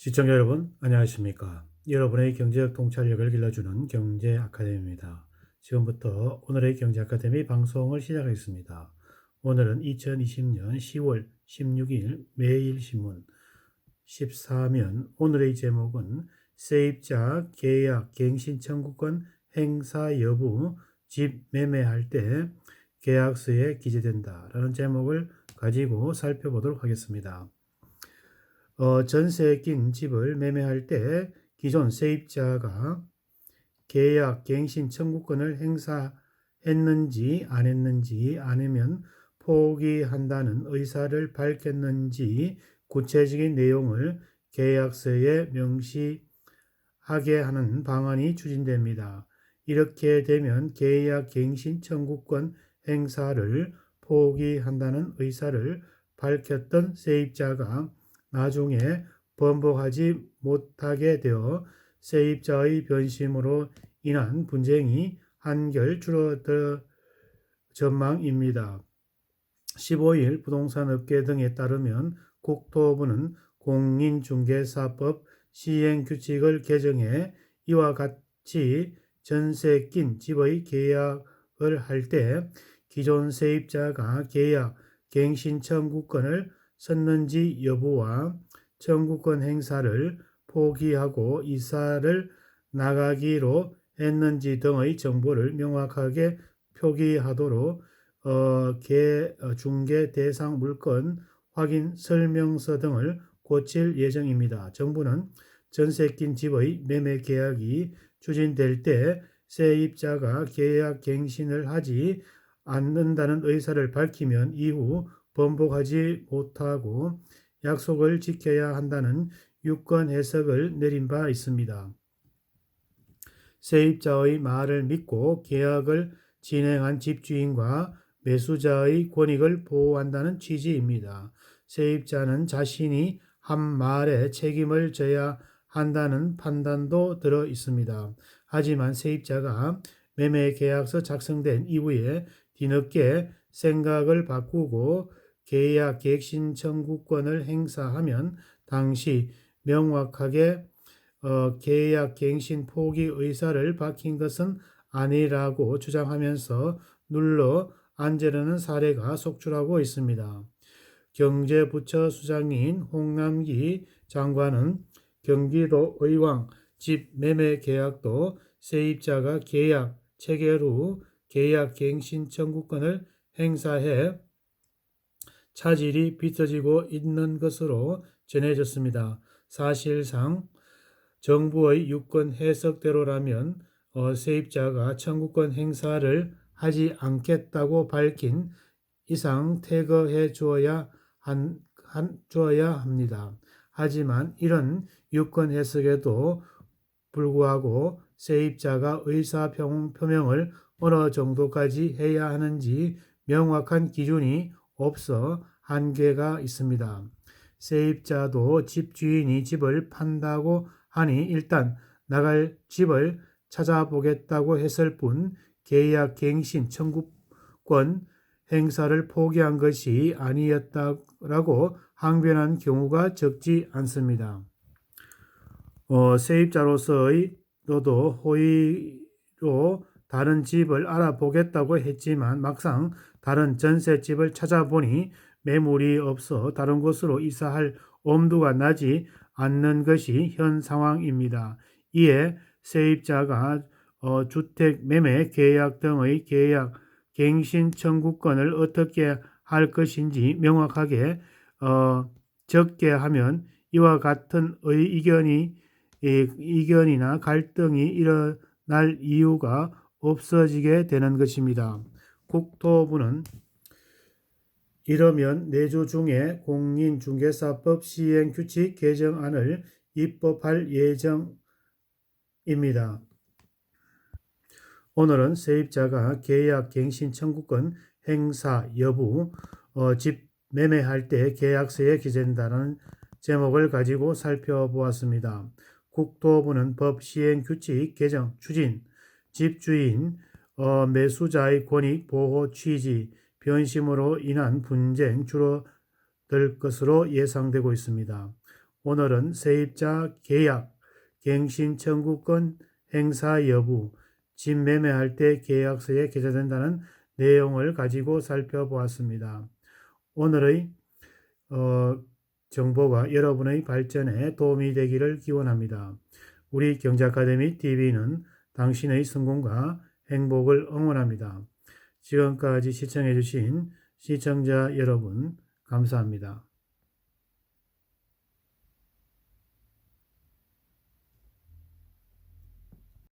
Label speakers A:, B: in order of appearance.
A: 시청자 여러분, 안녕하십니까? 여러분의 경제적 통찰력을 길러주는 경제 아카데미입니다. 지금부터 오늘의 경제 아카데미 방송을 시작하겠습니다. 오늘은 2020년 10월 16일 매일신문 14면 오늘의 제목은 세입자 계약 갱신 청구권 행사 여부 집 매매할 때 계약서에 기재된다라는 제목을 가지고 살펴보도록 하겠습니다. 전세에 낀 집을 매매할 때 기존 세입자가 계약 갱신 청구권을 행사했는지 안 했는지, 아니면 포기한다는 의사를 밝혔는지 구체적인 내용을 계약서에 명시하게 하는 방안이 추진됩니다. 이렇게 되면 계약 갱신 청구권 행사를 포기한다는 의사를 밝혔던 세입자가 나중에 번복하지 못하게 되어 세입자의 변심으로 인한 분쟁이 한결 줄어들 전망입니다. 15일 부동산업계 등에 따르면 국토부는 공인중개사법 시행규칙을 개정해 이와 같이 전세 낀 집의 계약을 할 때 기존 세입자가 계약 갱신 청구권을 썼는지 여부와 청구권 행사를 포기하고 이사를 나가기로 했는지 등의 정보를 명확하게 표기하도록 중개 대상 물건 확인 설명서 등을 고칠 예정입니다. 정부는 전세 낀 집의 매매 계약이 추진될 때 세입자가 계약 갱신을 하지 않는다는 의사를 밝히면 이후 번복하지 못하고 약속을 지켜야 한다는 유권 해석을 내린 바 있습니다. 세입자의 말을 믿고 계약을 진행한 집주인과 매수자의 권익을 보호한다는 취지입니다. 세입자는 자신이 한 말에 책임을 져야 한다는 판단도 들어 있습니다. 하지만 세입자가 매매 계약서 작성된 이후에 뒤늦게 생각을 바꾸고 계약 갱신 청구권을 행사하면 당시 명확하게 계약 갱신 포기 의사를 밝힌 것은 아니라고 주장하면서 눌러 앉으려는 사례가 속출하고 있습니다. 경제부처 수장인 홍남기 장관은 경기도 의왕 집 매매 계약도 세입자가 계약 체결 후 계약 갱신 청구권을 행사해 차질이 빚어지고 있는 것으로 전해졌습니다. 사실상 정부의 유권 해석대로라면 세입자가 청구권 행사를 하지 않겠다고 밝힌 이상 퇴거해 주어야 합니다. 하지만 이런 유권 해석에도 불구하고 세입자가 의사 표명을 어느 정도까지 해야 하는지 명확한 기준이 없어 한계가 있습니다. 세입자도 집주인이 집을 판다고 하니 일단 나갈 집을 찾아보겠다고 했을 뿐 계약 갱신 청구권 행사를 포기한 것이 아니었다라고 항변한 경우가 적지 않습니다. 세입자로서의 너도 호의로 다른 집을 알아보겠다고 했지만 막상 다른 전셋집을 찾아보니 매물이 없어 다른 곳으로 이사할 엄두가 나지 않는 것이 현 상황입니다. 이에 세입자가 주택 매매 계약 등의 계약 갱신 청구권을 어떻게 할 것인지 명확하게 적게 하면 이와 같은 이견이나 갈등이 일어날 이유가 없어지게 되는 것입니다. 국토부는 이러면 내주 중에 공인중개사법 시행규칙 개정안을 입법할 예정입니다. 오늘은 세입자가 계약 갱신 청구권 행사 여부, 집 매매할 때 계약서에 기재된다는 제목을 가지고 살펴보았습니다. 국토부는 법 시행규칙 개정 추진, 집주인, 매수자의 권익 보호 취지, 변심으로 인한 분쟁 줄어들 것으로 예상되고 있습니다. 오늘은 세입자 계약, 갱신 청구권 행사 여부, 집 매매할 때 계약서에 게재된다는 내용을 가지고 살펴보았습니다. 오늘의 정보가 여러분의 발전에 도움이 되기를 기원합니다. 우리 경제아카데미 TV는 당신의 성공과 행복을 응원합니다. 지금까지 시청해 주신 시청자 여러분 감사합니다.